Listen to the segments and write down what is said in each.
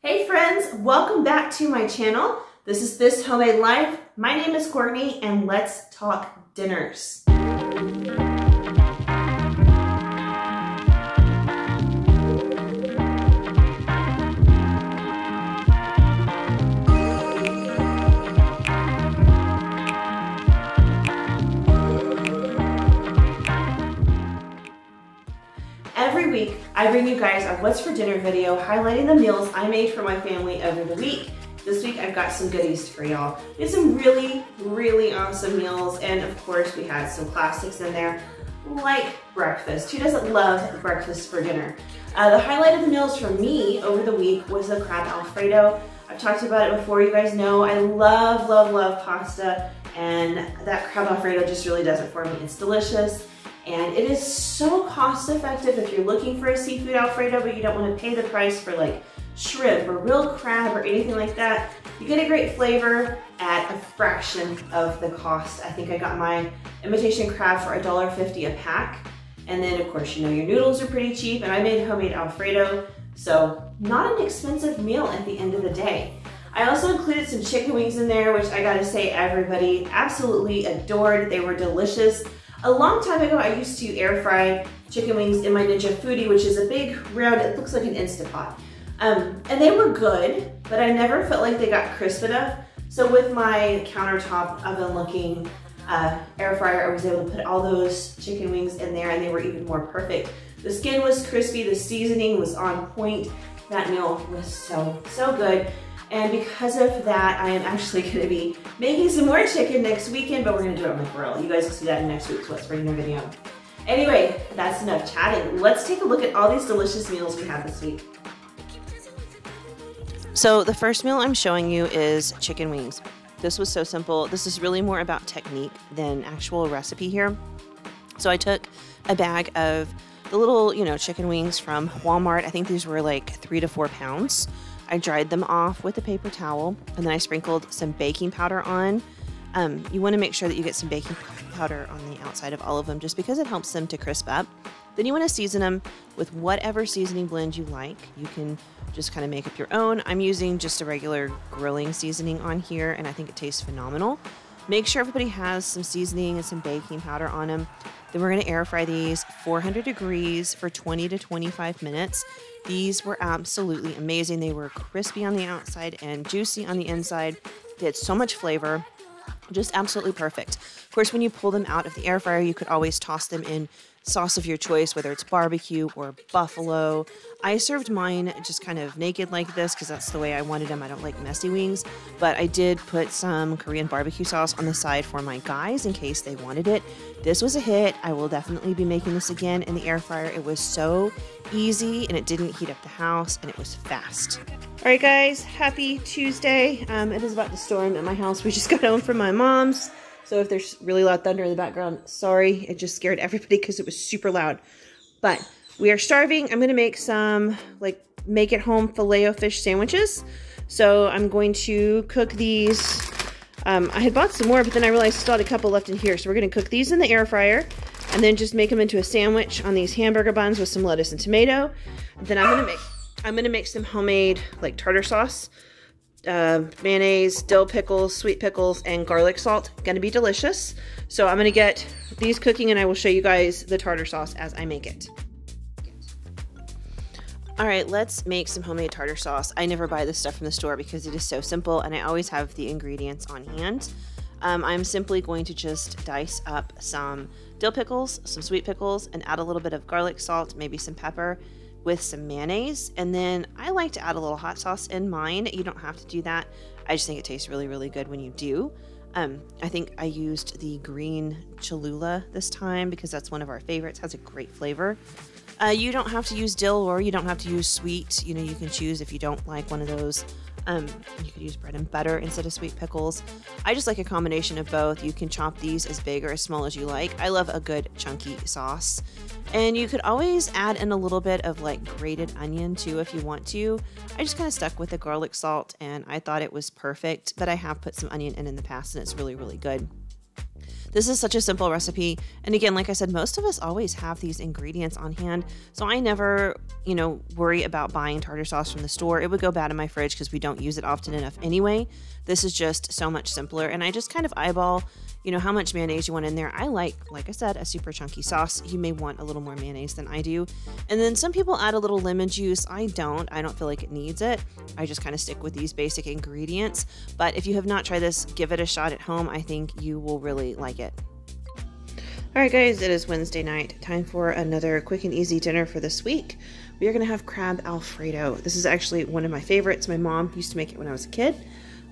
Hey friends, welcome back to my channel. This is This Homemade Life. My name is Courtney and let's talk dinners. Every week, I bring you guys a What's for Dinner video highlighting the meals I made for my family over the week. This week, I've got some goodies for y'all. We had some really awesome meals, and of course, we had some classics in there, like breakfast. Who doesn't love breakfast for dinner? The highlight of the meals for me over the week was the crab Alfredo. I've talked about it before, you guys know I love pasta, and that crab Alfredo just really does it for me. It's delicious. And it is so cost effective if you're looking for a seafood Alfredo, but you don't want to pay the price for like shrimp or real crab or anything like that. You get a great flavor at a fraction of the cost. I think I got my imitation crab for $1.50 a pack. And then of course, you know, your noodles are pretty cheap, and I made homemade Alfredo. So not an expensive meal at the end of the day. I also included some chicken wings in there, which I gotta say everybody absolutely adored. They were delicious. A long time ago, I used to air fry chicken wings in my Ninja Foodie, which is a big round, it looks like an Instant Pot. And they were good, but I never felt like they got crisp enough. So with my countertop oven looking air fryer, I was able to put all those chicken wings in there and they were even more perfect. The skin was crispy, the seasoning was on point. That meal was so good. And because of that, I am actually gonna be making some more chicken next weekend, but we're gonna do it on the grill. You guys will see that in next week's What's for Dinner video. Anyway, that's enough chatting. Let's take a look at all these delicious meals we have this week. So the first meal I'm showing you is chicken wings. This was so simple. This is really more about technique than actual recipe here. So I took a bag of the little, chicken wings from Walmart. I think these were like 3 to 4 pounds. I dried them off with a paper towel, and then I sprinkled some baking powder on. You want to make sure that you get some baking powder on the outside of all of them just because it helps them to crisp up. Then you want to season them with whatever seasoning blend you like. You can just kind of make up your own. I'm using just a regular grilling seasoning on here, and I think it tastes phenomenal. Make sure everybody has some seasoning and some baking powder on them. Then we're going to air fry these 400 degrees for 20 to 25 minutes. These were absolutely amazing. They were crispy on the outside and juicy on the inside. They had so much flavor, just absolutely perfect. Of course, when you pull them out of the air fryer, you could always toss them in sauce of your choice, whether it's barbecue or buffalo. I served mine just kind of naked like this because that's the way I wanted them. I don't like messy wings, but I did put some Korean barbecue sauce on the side for my guys in case they wanted it. This was a hit. I will definitely be making this again in the air fryer. It was so easy and it didn't heat up the house and it was fast. All right, guys, happy Tuesday. It is about to storm at my house. We just got home from my mom's. So if there's really loud thunder in the background, sorry, it just scared everybody because it was super loud. But we are starving. I'm gonna make some make at home Filet-O-Fish sandwiches. So I'm going to cook these. I had bought some more, but then I realized I still had a couple left in here. So we're gonna cook these in the air fryer and then just make them into a sandwich on these hamburger buns with some lettuce and tomato. Then I'm gonna make some homemade tartar sauce. Mayonnaise, dill pickles, sweet pickles, and garlic salt. Gonna be delicious. So I'm gonna get these cooking and I will show you guys the tartar sauce as I make it. All right, let's make some homemade tartar sauce. I never buy this stuff from the store because it is so simple and I always have the ingredients on hand. I'm simply going to just dice up some dill pickles, some sweet pickles, and add a little bit of garlic salt, maybe some pepper, with some mayonnaise, and then I like to add a little hot sauce in mine. You don't have to do that. I just think it tastes really good when you do. I think I used the green Cholula this time because that's one of our favorites. Has a great flavor. You don't have to use dill or you don't have to use sweet. You can choose if you don't like one of those. You could use bread and butter instead of sweet pickles. I just like a combination of both. You can chop these as big or as small as you like. I love a good chunky sauce. And you could always add in a little bit of grated onion too if you want to. I just kind of stuck with the garlic salt and I thought it was perfect, but I have put some onion in the past and it's really good. This is such a simple recipe. And again, like I said, most of us always have these ingredients on hand. So I never, you know, worry about buying tartar sauce from the store. It would go bad in my fridge because we don't use it often enough anyway. This is just so much simpler. And I just kind of eyeball, you know, how much mayonnaise you want in there. I like I said, a super chunky sauce. You may want a little more mayonnaise than I do. And then some people add a little lemon juice. I don't feel like it needs it. I just kind of stick with these basic ingredients. But if you have not tried this, give it a shot at home. I think you will really like it. All right, guys, it is Wednesday night. Time for another quick and easy dinner for this week. We are going to have crab Alfredo. This is actually one of my favorites. My mom used to make it when I was a kid.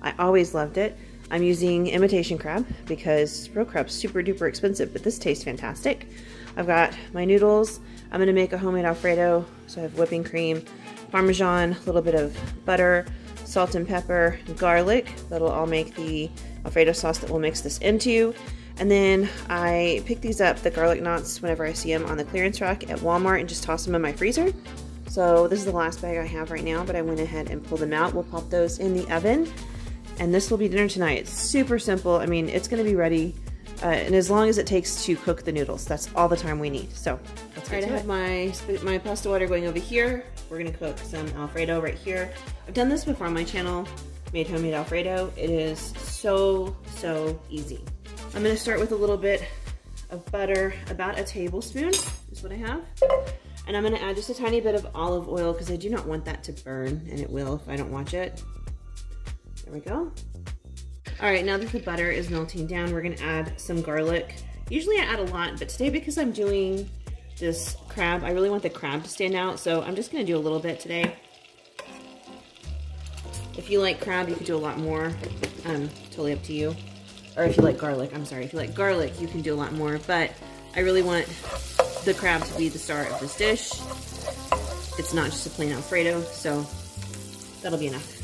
I always loved it. I'm using imitation crab because real crab's super duper expensive, but this tastes fantastic. I've got my noodles. I'm going to make a homemade Alfredo. So I have whipping cream, parmesan, a little bit of butter, salt and pepper, garlic. That'll all make the Alfredo sauce that we'll mix this into. And then I pick these up, the garlic knots, whenever I see them on the clearance rack at Walmart, and just toss them in my freezer. So this is the last bag I have right now, but I went ahead and pulled them out. We'll pop those in the oven, and this will be dinner tonight. It's super simple. I mean, it's going to be ready, and as long as it takes to cook the noodles, that's all the time we need. So let's get to it. I have my pasta water going over here. We're going to cook some Alfredo right here. I've done this before on my channel, made homemade Alfredo. It is so easy. I'm going to start with a little bit of butter, about a tablespoon is what I have. And I'm going to add just a tiny bit of olive oil because I do not want that to burn, and it will if I don't watch it. There we go. All right, now that the butter is melting down, we're going to add some garlic. Usually I add a lot, but today because I'm doing this crab, I really want the crab to stand out, so I'm just going to do a little bit today. If you like crab, you could do a lot more. Totally up to you. Or if you like garlic, I'm sorry, if you like garlic, you can do a lot more, but I really want the crab to be the star of this dish. It's not just a plain Alfredo, so that'll be enough.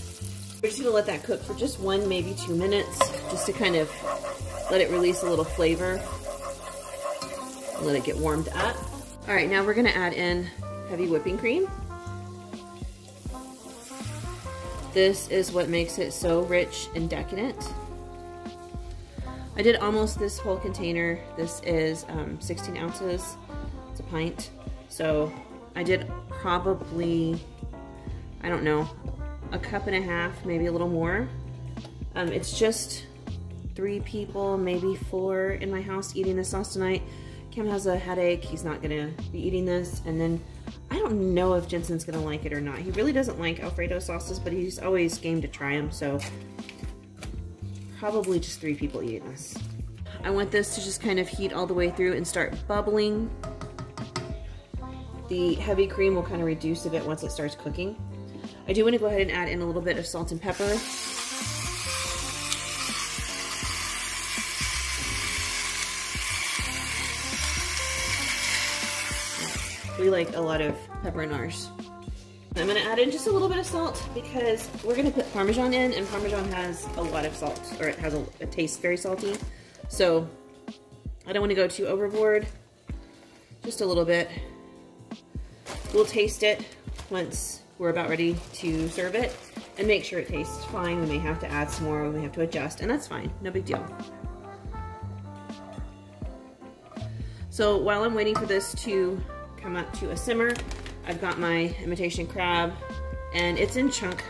We're just gonna let that cook for just 1, maybe 2 minutes, just to kind of let it release a little flavor. Let it get warmed up. All right, now we're gonna add in heavy whipping cream. This is what makes it so rich and decadent. I did almost this whole container. This is 16 ounces. It's a pint. So I did probably, I don't know, a cup and a half, maybe a little more. It's just 3 people, maybe 4 in my house eating this sauce tonight. Kim has a headache. He's not gonna be eating this. And then I don't know if Jensen's gonna like it or not. He really doesn't like Alfredo sauces, but he's always game to try them. So probably just 3 people eating this. I want this to just kind of heat all the way through and start bubbling. The heavy cream will kind of reduce a bit once it starts cooking. I do want to go ahead and add in a little bit of salt and pepper. We like a lot of pepper in ours. I'm going to add in just a little bit of salt because we're going to put Parmesan in, and Parmesan has a lot of salt, or it tastes very salty. So I don't want to go too overboard, just a little bit. We'll taste it once we're about ready to serve it and make sure it tastes fine. We may have to add some more, we may have to adjust, and that's fine, no big deal. So while I'm waiting for this to come up to a simmer, I've got my imitation crab, and it's in chunk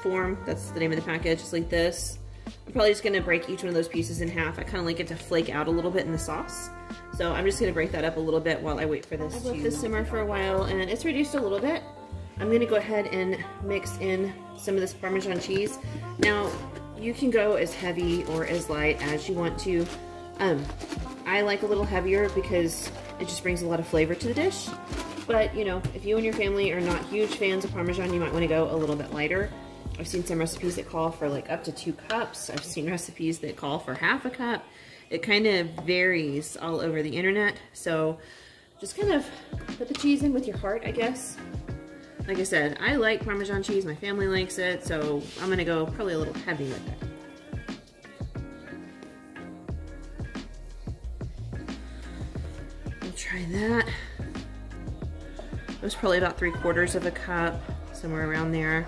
form. That's the name of the package, just like this. I'm probably just gonna break each one of those pieces in half. I kind of like it to flake out a little bit in the sauce. So I'm just gonna break that up a little bit while I wait for this to let this simmer for a while, and it's reduced a little bit. I'm gonna go ahead and mix in some of this Parmesan cheese. Now, you can go as heavy or as light as you want to. I like a little heavier because it just brings a lot of flavor to the dish. But, you know, if you and your family are not huge fans of Parmesan, you might want to go a little bit lighter. I've seen some recipes that call for like up to 2 cups. I've seen recipes that call for half a cup. It kind of varies all over the internet. So just kind of put the cheese in with your heart, I guess. Like I said, I like Parmesan cheese. My family likes it. So I'm going to go probably a little heavy with it. We'll try that. It was probably about 3/4 of a cup, somewhere around there.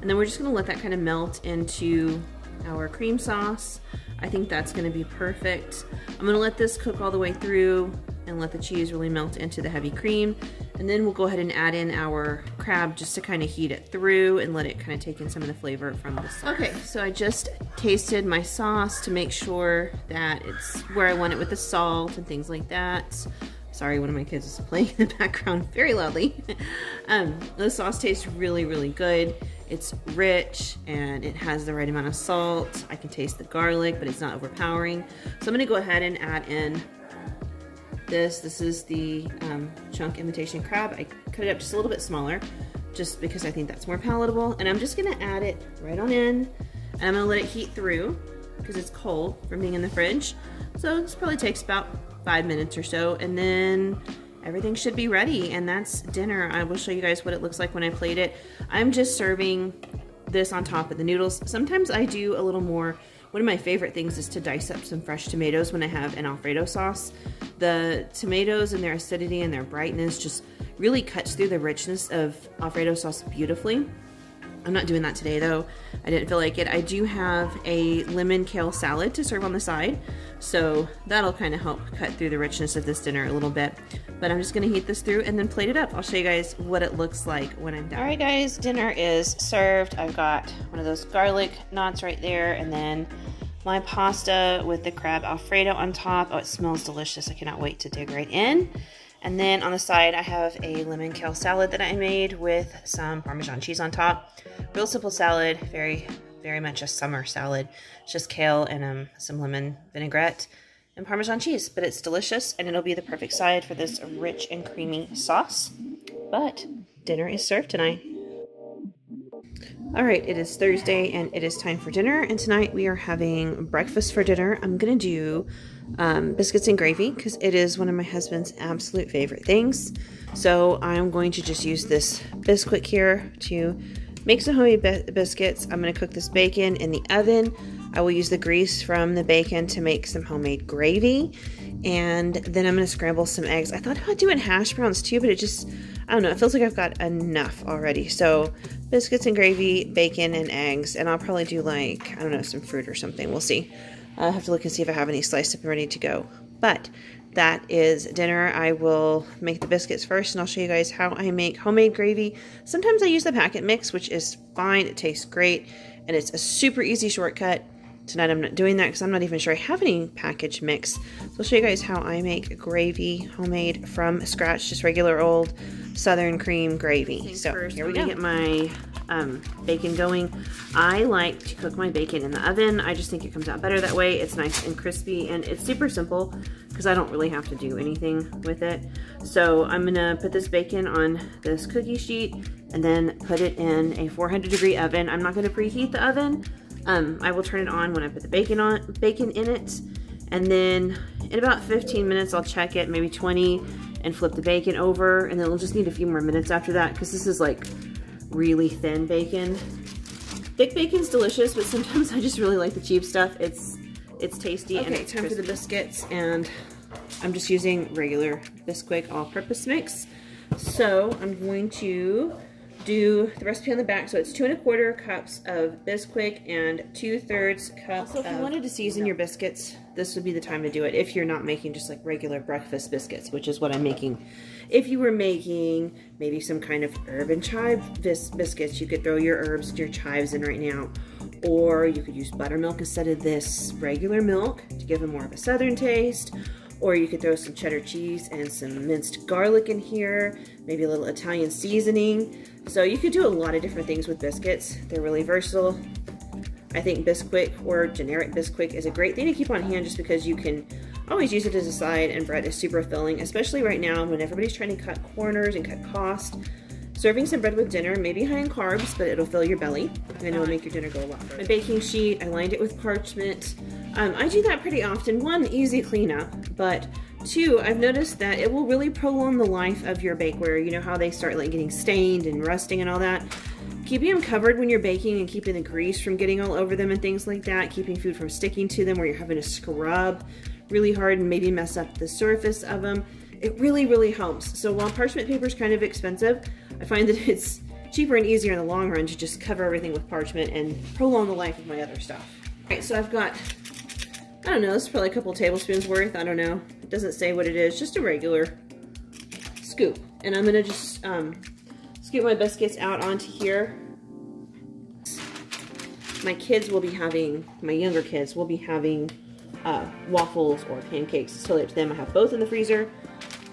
And then we're just gonna let that kind of melt into our cream sauce. I think that's gonna be perfect. I'm gonna let this cook all the way through and let the cheese really melt into the heavy cream. And then we'll go ahead and add in our crab just to kind of heat it through and let it kind of take in some of the flavor from the sauce. Okay, so I just tasted my sauce to make sure that it's where I want it with the salt and things like that. Sorry, one of my kids is playing in the background very loudly. The sauce tastes really, really good. It's rich and it has the right amount of salt. I can taste the garlic, but it's not overpowering. So I'm gonna go ahead and add in this. This is the chunk imitation crab. I cut it up just a little bit smaller, just because I think that's more palatable. And I'm just gonna add it right on in, and I'm gonna let it heat through because it's cold from being in the fridge. So this probably takes about 5 minutes or so, and then everything should be ready, and that's dinner. I will show you guys what it looks like when I plate it. I'm just serving this on top of the noodles. Sometimes I do a little more. One of my favorite things is to dice up some fresh tomatoes when I have an Alfredo sauce. The tomatoes and their acidity and their brightness just really cuts through the richness of Alfredo sauce beautifully. I'm not doing that today though. I didn't feel like it. I do have a lemon kale salad to serve on the side, so that'll kind of help cut through the richness of this dinner a little bit. But I'm just gonna heat this through and then plate it up. I'll show you guys what it looks like when I'm done. All right guys, dinner is served. I've got one of those garlic knots right there, and then my pasta with the crab Alfredo on top. Oh, it smells delicious. I cannot wait to dig right in. And then on the side, I have a lemon kale salad that I made with some Parmesan cheese on top. Real simple salad, very much a summer salad. It's just kale and some lemon vinaigrette and Parmesan cheese, but it's delicious and it'll be the perfect side for this rich and creamy sauce. But dinner is served tonight. All right, it is Thursday and it is time for dinner, and tonight we are having breakfast for dinner. I'm gonna do biscuits and gravy because it is one of my husband's absolute favorite things. So I'm going to just use this Bisquick here to make some homemade biscuits. I'm gonna cook this bacon in the oven. I will use the grease from the bacon to make some homemade gravy, and then I'm gonna scramble some eggs. I thought about doing hash browns too, but it just, I don't know, it feels like I've got enough already. So biscuits and gravy, bacon and eggs, and I'll probably do like, I don't know, some fruit or something. We'll see. I'll have to look and see if I have any sliced up and ready to go. But that is dinner. I will make the biscuits first, and I'll show you guys how I make homemade gravy. Sometimes I use the packet mix, which is fine. It tastes great, and it's a super easy shortcut. Tonight I'm not doing that because I'm not even sure I have any package mix. So I'll show you guys how I make gravy homemade from scratch, just regular old Southern cream gravy. So first, here we go. Get my bacon going. I like to cook my bacon in the oven. I just think it comes out better that way. It's nice and crispy, and it's super simple because I don't really have to do anything with it. So I'm gonna put this bacon on this cookie sheet and then put it in a 400-degree oven. I'm not gonna preheat the oven. I will turn it on when I put the bacon in it, and then in about 15 minutes I'll check it, maybe 20, and flip the bacon over, and then we'll just need a few more minutes after that because this is like really thin bacon. Thick bacon's delicious, but sometimes I just really like the cheap stuff. It's tasty. Okay, and it's time for the biscuits, and I'm just using regular Bisquick all-purpose mix. So I'm going to do the recipe on the back. So it's 2 1/4 cups of Bisquick and 2/3 cups. So if you wanted to season your biscuits, this would be the time to do it. If you're not making just like regular breakfast biscuits, which is what I'm making. If you were making maybe some kind of herb and chive biscuits, you could throw your herbs and your chives in right now. Or you could use buttermilk instead of this regular milk to give them more of a southern taste. Or you could throw some cheddar cheese and some minced garlic in here, maybe a little Italian seasoning. So you could do a lot of different things with biscuits. They're really versatile. I think Bisquick or generic Bisquick is a great thing to keep on hand just because you can always use it as a side, and bread is super filling, especially right now when everybody's trying to cut corners and cut cost. Serving some bread with dinner may be high in carbs, but it'll fill your belly and it'll make your dinner go a lot further. My baking sheet, I lined it with parchment. I do that pretty often. 1, easy cleanup, but 2, I've noticed that it will really prolong the life of your bakeware. You know how they start like getting stained and rusting and all that. Keeping them covered when you're baking and keeping the grease from getting all over them and things like that, keeping food from sticking to them where you're having to scrub really hard and maybe mess up the surface of them, it really, really helps. So while parchment paper is kind of expensive, I find that it's cheaper and easier in the long run to just cover everything with parchment and prolong the life of my other stuff. All right, so I've got I don't know, this is probably a couple tablespoons worth. I don't know. It doesn't say what it is, just a regular scoop. And I'm gonna just scoop my biscuits out onto here. My kids will be having, my younger kids will be having waffles or pancakes. It's totally up to them. I have both in the freezer.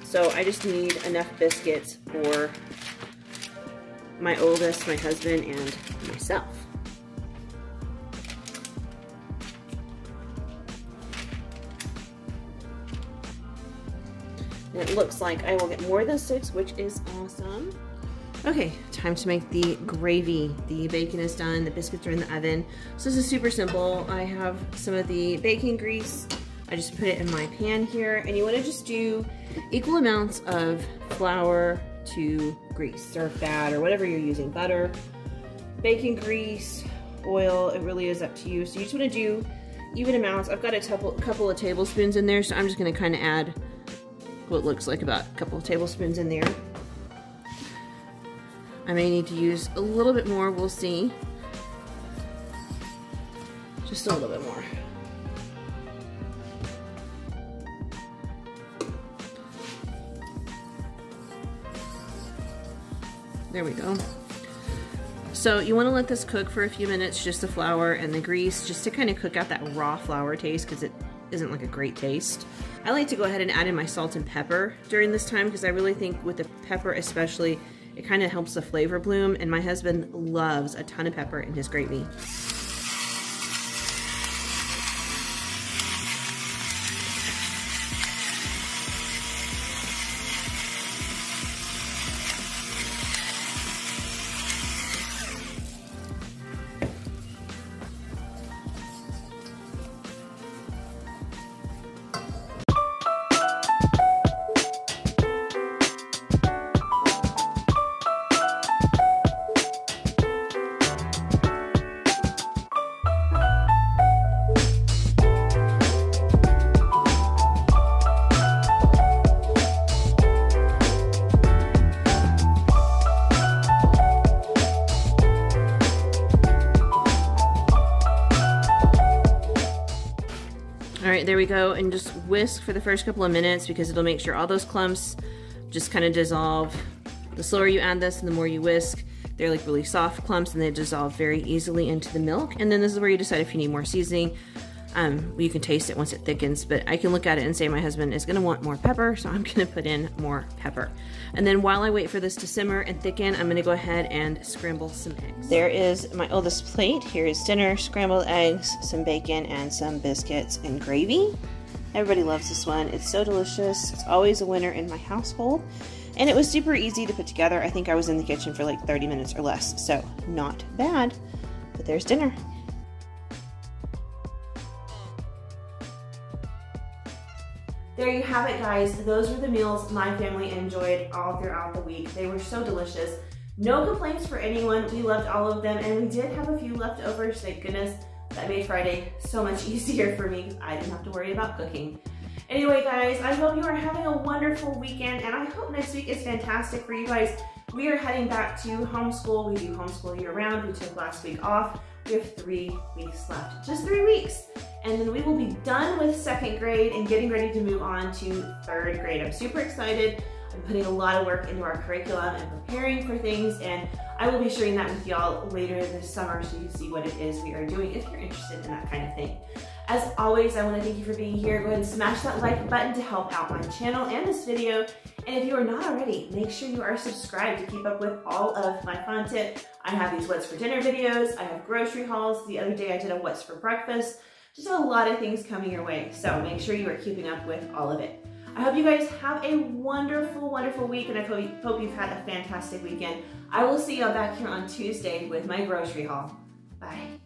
So I just need enough biscuits for my oldest, my husband, and myself. And it looks like I will get more than 6, which is awesome. Okay, time to make the gravy. The bacon is done, the biscuits are in the oven. So this is super simple. I have some of the bacon grease. I just put it in my pan here, and you wanna just do equal amounts of flour to grease or fat or whatever you're using, butter, bacon grease, oil, it really is up to you. So you just wanna do even amounts. I've got a couple of tablespoons in there, so I'm just gonna kinda add what looks like about a couple of tablespoons in there. I may need to use a little bit more, we'll see. Just a little bit more. There we go. So you want to let this cook for a few minutes, just the flour and the grease, just to kind of cook out that raw flour taste, because it isn't like a great taste. I like to go ahead and add in my salt and pepper during this time, because I really think with the pepper especially, it kind of helps the flavor bloom, and my husband loves a ton of pepper in his gravy. All right, there we go, and just whisk for the first couple of minutes, because it'll make sure all those clumps just kind of dissolve. The slower you add this and the more you whisk, they're like really soft clumps and they dissolve very easily into the milk. And then this is where you decide if you need more seasoning. You can taste it once it thickens, but I can look at it and say my husband is gonna want more pepper, so I'm gonna put in more pepper. And then while I wait for this to simmer and thicken, I'm gonna go ahead and scramble some eggs. There is my oldest plate. Here is dinner, scrambled eggs, some bacon, and some biscuits and gravy. Everybody loves this one. It's so delicious. It's always a winner in my household. And it was super easy to put together. I think I was in the kitchen for like 30 minutes or less, so not bad. But there's dinner. There you have it, guys. Those were the meals my family enjoyed all throughout the week. They were so delicious. No complaints for anyone. We loved all of them, and we did have a few leftovers, thank goodness. That made Friday so much easier for me because I didn't have to worry about cooking. Anyway, guys, I hope you are having a wonderful weekend, and I hope next week is fantastic for you guys. We are heading back to homeschool. We do homeschool year-round. We took last week off. We have 3 weeks left, just 3 weeks. And then we will be done with 2nd grade and getting ready to move on to 3rd grade. I'm super excited. I'm putting a lot of work into our curriculum and preparing for things, and I will be sharing that with y'all later this summer so you can see what it is we are doing if you're interested in that kind of thing. As always, I want to thank you for being here. Go ahead and smash that like button to help out my channel and this video. And if you are not already, make sure you are subscribed to keep up with all of my content. I have these What's for Dinner videos. I have grocery hauls. The other day I did a What's for Breakfast. Just a lot of things coming your way. So make sure you are keeping up with all of it. I hope you guys have a wonderful, wonderful week, and I hope you've had a fantastic weekend. I will see y'all back here on Tuesday with my grocery haul. Bye.